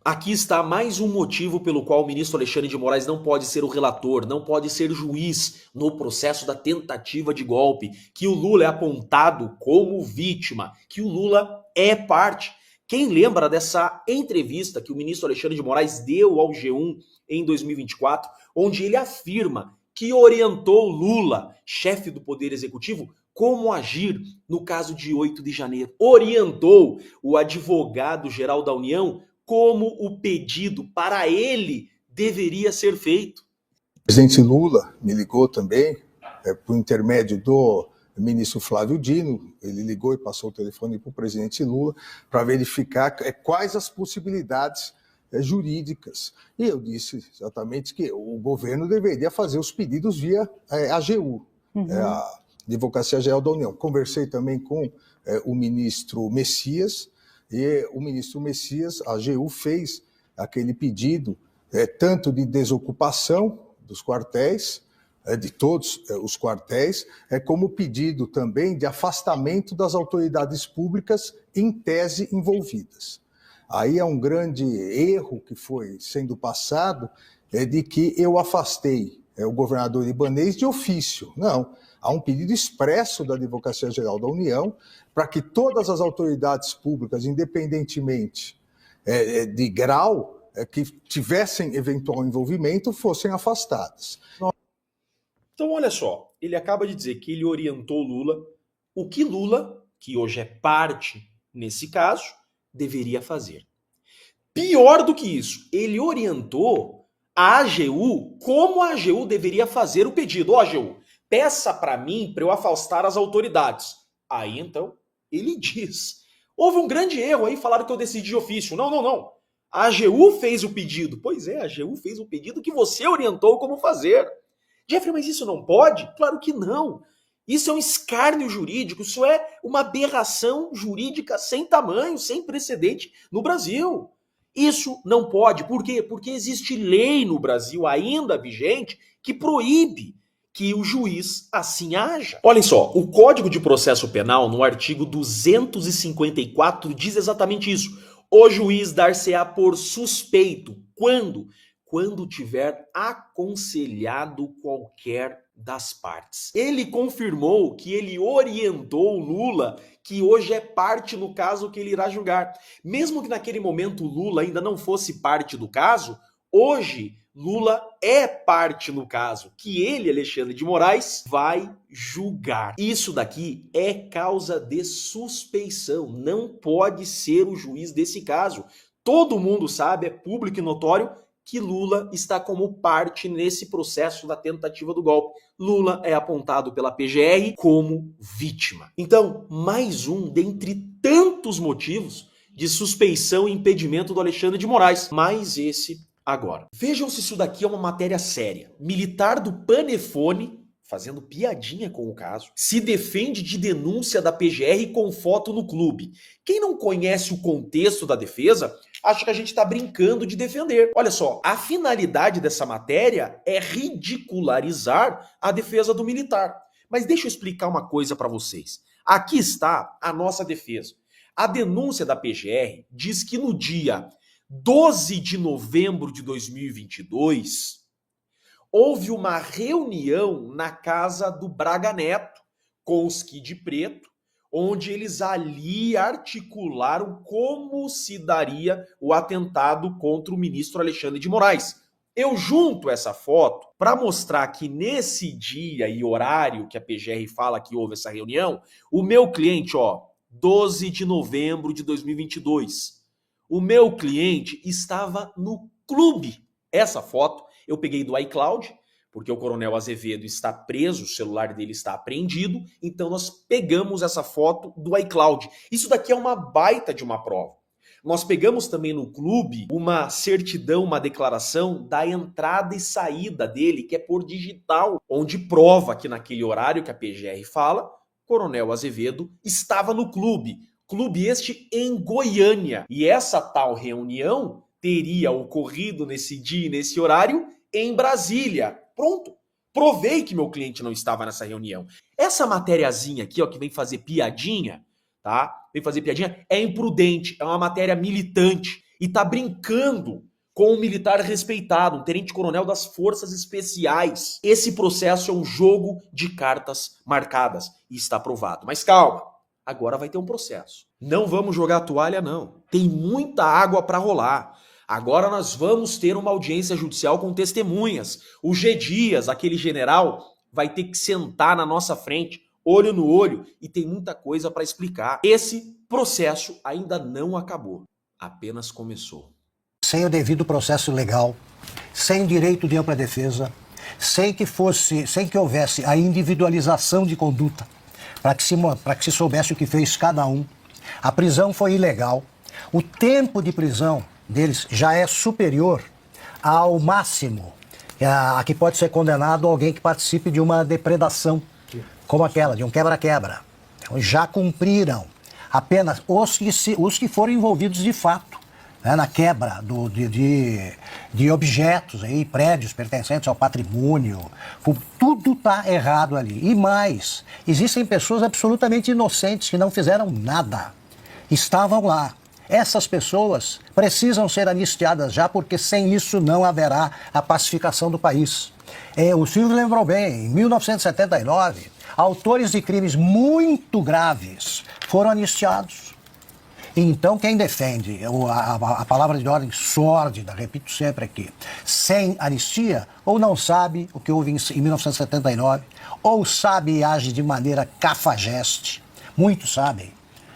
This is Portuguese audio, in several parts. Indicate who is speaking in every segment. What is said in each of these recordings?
Speaker 1: Aqui está mais um motivo pelo qual o ministro Alexandre de Moraes não pode ser o relator, não pode ser juiz no processo da tentativa de golpe, que o Lula é apontado como vítima, que o Lula é parte. Quem lembra dessa entrevista que o ministro Alexandre de Moraes deu ao G1 em 2024, onde ele afirma que orientou Lula, chefe do Poder Executivo, como agir no caso de 8 de janeiro. Orientou o advogado-geral da União como o pedido para ele deveria ser feito.
Speaker 2: O presidente Lula me ligou também, por intermédio do ministro Flávio Dino, ele ligou e passou o telefone para o presidente Lula para verificar quais as possibilidades jurídicas. E eu disse exatamente que o governo deveria fazer os pedidos via AGU, a Advocacia Geral da União. Conversei também com o ministro Messias, e o ministro Messias, a AGU, fez aquele pedido tanto de desocupação dos quartéis, de todos os quartéis, como pedido também de afastamento das autoridades públicas em tese envolvidas. Aí é um grande erro que foi sendo passado, de que eu afastei o governador Ibanez de ofício. Não, há um pedido expresso da Advocacia Geral da União para que todas as autoridades públicas, independentemente de grau, que tivessem eventual envolvimento, fossem afastadas.
Speaker 1: Então, olha só, ele acaba de dizer que ele orientou Lula, o que Lula, que hoje é parte nesse caso, deveria fazer. Pior do que isso, ele orientou a AGU como a AGU deveria fazer o pedido. Ó, AGU, peça para mim para eu afastar as autoridades. Aí, então, ele diz, houve um grande erro aí, falaram que eu decidi de ofício. Não, não, não. A AGU fez o pedido. Pois é, a AGU fez o pedido que você orientou como fazer. Jeffrey, mas isso não pode? Claro que não. Isso é um escárnio jurídico, isso é uma aberração jurídica sem tamanho, sem precedente no Brasil. Isso não pode. Por quê? Porque existe lei no Brasil ainda vigente que proíbe que o juiz assim haja. Olhem só, o Código de Processo Penal, no artigo 254, diz exatamente isso. O juiz dar-se-á por suspeito. Quando? Quando tiver aconselhado qualquer das partes. Ele confirmou que ele orientou Lula, que hoje é parte no caso que ele irá julgar. Mesmo que naquele momento Lula ainda não fosse parte do caso, hoje Lula é parte no caso, que ele, Alexandre de Moraes, vai julgar. Isso daqui é causa de suspeição, não pode ser o juiz desse caso. Todo mundo sabe, é público e notório, que Lula está como parte nesse processo da tentativa do golpe. Lula é apontado pela PGR como vítima. Então, mais um dentre tantos motivos de suspeição e impedimento do Alexandre de Moraes. Mais esse agora. Vejam se isso daqui é uma matéria séria. Militar do Panefone, fazendo piadinha com o caso, se defende de denúncia da PGR com foto no clube. Quem não conhece o contexto da defesa, acha que a gente está brincando de defender. Olha só, a finalidade dessa matéria é ridicularizar a defesa do militar. Mas deixa eu explicar uma coisa para vocês. Aqui está a nossa defesa. A denúncia da PGR diz que no dia 12 de novembro de 2022, houve uma reunião na casa do Braga Neto com os Kid Preto, onde eles ali articularam como se daria o atentado contra o ministro Alexandre de Moraes. Eu junto essa foto para mostrar que nesse dia e horário que a PGR fala que houve essa reunião, o meu cliente, 12 de novembro de 2022, o meu cliente estava no clube. Essa foto eu peguei do iCloud, porque o Coronel Azevedo está preso, o celular dele está apreendido, então nós pegamos essa foto do iCloud. Isso daqui é uma baita de uma prova. Nós pegamos também no clube uma certidão, uma declaração da entrada e saída dele, que é por digital, onde prova que naquele horário que a PGR fala, Coronel Azevedo estava no clube. Clube este em Goiânia. E essa tal reunião teria ocorrido nesse dia e nesse horário em Brasília. Pronto. Provei que meu cliente não estava nessa reunião. Essa matériazinha aqui, que vem fazer piadinha, tá? Vem fazer piadinha, é imprudente, é uma matéria militante. e tá brincando com um militar respeitado, um tenente-coronel das Forças Especiais. Esse processo é um jogo de cartas marcadas e está provado. Mas calma, agora vai ter um processo. Não vamos jogar a toalha, não. Tem muita água para rolar. Agora nós vamos ter uma audiência judicial com testemunhas. O G. Dias, aquele general, vai ter que sentar na nossa frente, olho no olho, e tem muita coisa para explicar. Esse processo ainda não acabou, apenas começou.
Speaker 3: Sem o devido processo legal, sem direito de ampla defesa, sem que houvesse a individualização de conduta, para que se soubesse o que fez cada um. A prisão foi ilegal. O tempo de prisão deles já é superior ao máximo a que pode ser condenado alguém que participe de uma depredação, como aquela, de um quebra-quebra. Então, já cumpriram apenas os que foram envolvidos de fato, né, na quebra de objetos, aí, prédios pertencentes ao patrimônio. Tudo está errado ali. E mais, existem pessoas absolutamente inocentes que não fizeram nada. Estavam lá. Essas pessoas precisam ser anistiadas já, porque sem isso não haverá a pacificação do país. O Silvio lembrou bem, em 1979, autores de crimes muito graves foram anistiados. Então, quem defende a palavra de ordem sórdida, repito sempre aqui, sem anistia, ou não sabe o que houve em 1979, ou sabe e age de maneira cafajeste. Muitos sabem.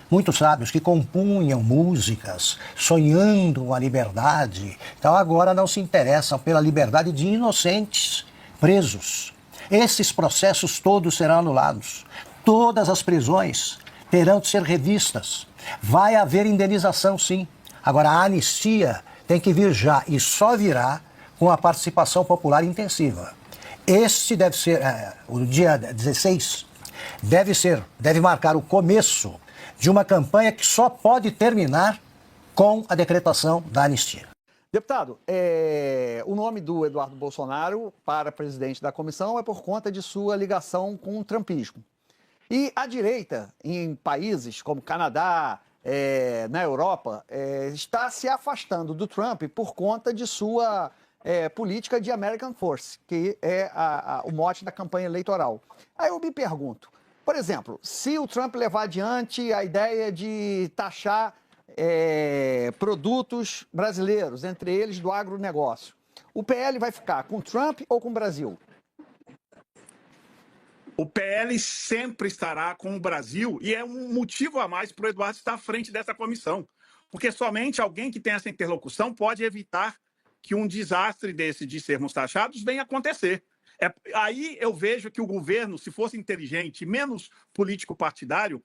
Speaker 3: Muitos sábios que compunham músicas, sonhando a liberdade, então agora não se interessam pela liberdade de inocentes presos. Esses processos todos serão anulados. Todas as prisões terão de ser revistas. Vai haver indenização, sim. Agora, a anistia tem que vir já, e só virá com a participação popular intensiva. Deve ser, o dia 16, deve marcar o começo de uma campanha que só pode terminar com a decretação da anistia.
Speaker 4: Deputado, o nome do Eduardo Bolsonaro para presidente da comissão é por conta de sua ligação com o trumpismo. E a direita, em países como Canadá, na Europa, está se afastando do Trump por conta de sua política de American Force, que é o mote da campanha eleitoral. Aí eu me pergunto, por exemplo, se o Trump levar adiante a ideia de taxar produtos brasileiros, entre eles do agronegócio, o PL vai ficar com o Trump ou com o Brasil?
Speaker 5: O PL sempre estará com o Brasil e é um motivo a mais para o Eduardo estar à frente dessa comissão. Porque somente alguém que tem essa interlocução pode evitar que um desastre desse de sermos taxados venha acontecer. Aí eu vejo que o governo, se fosse inteligente, menos político-partidário,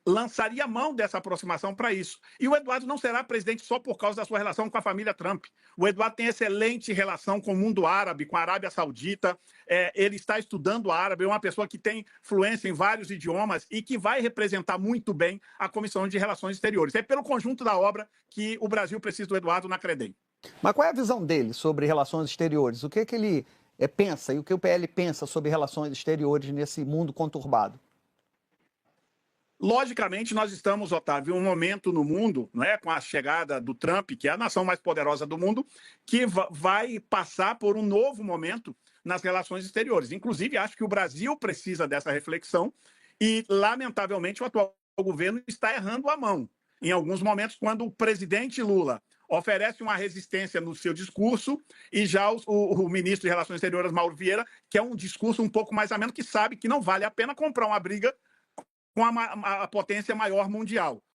Speaker 5: lançaria mão dessa aproximação para isso. E o Eduardo não será presidente só por causa da sua relação com a família Trump. O Eduardo tem excelente relação com o mundo árabe, com a Arábia Saudita. Ele está estudando árabe, é uma pessoa que tem fluência em vários idiomas e que vai representar muito bem a Comissão de Relações Exteriores. É pelo conjunto da obra que o Brasil precisa do Eduardo na Credem.
Speaker 4: Mas qual é a visão dele sobre relações exteriores? O que ele pensa e o que o PL pensa sobre relações exteriores nesse mundo conturbado?
Speaker 5: Logicamente, nós estamos, Otávio, em um momento no mundo, não é, com a chegada do Trump, que é a nação mais poderosa do mundo, que vai passar por um novo momento nas relações exteriores. Inclusive, acho que o Brasil precisa dessa reflexão e, lamentavelmente, o atual governo está errando a mão. Em alguns momentos, quando o presidente Lula oferece uma resistência no seu discurso e já o ministro de Relações Exteriores, Mauro Vieira, que é um discurso um pouco mais ameno, que sabe que não vale a pena comprar uma briga com a potência maior mundial.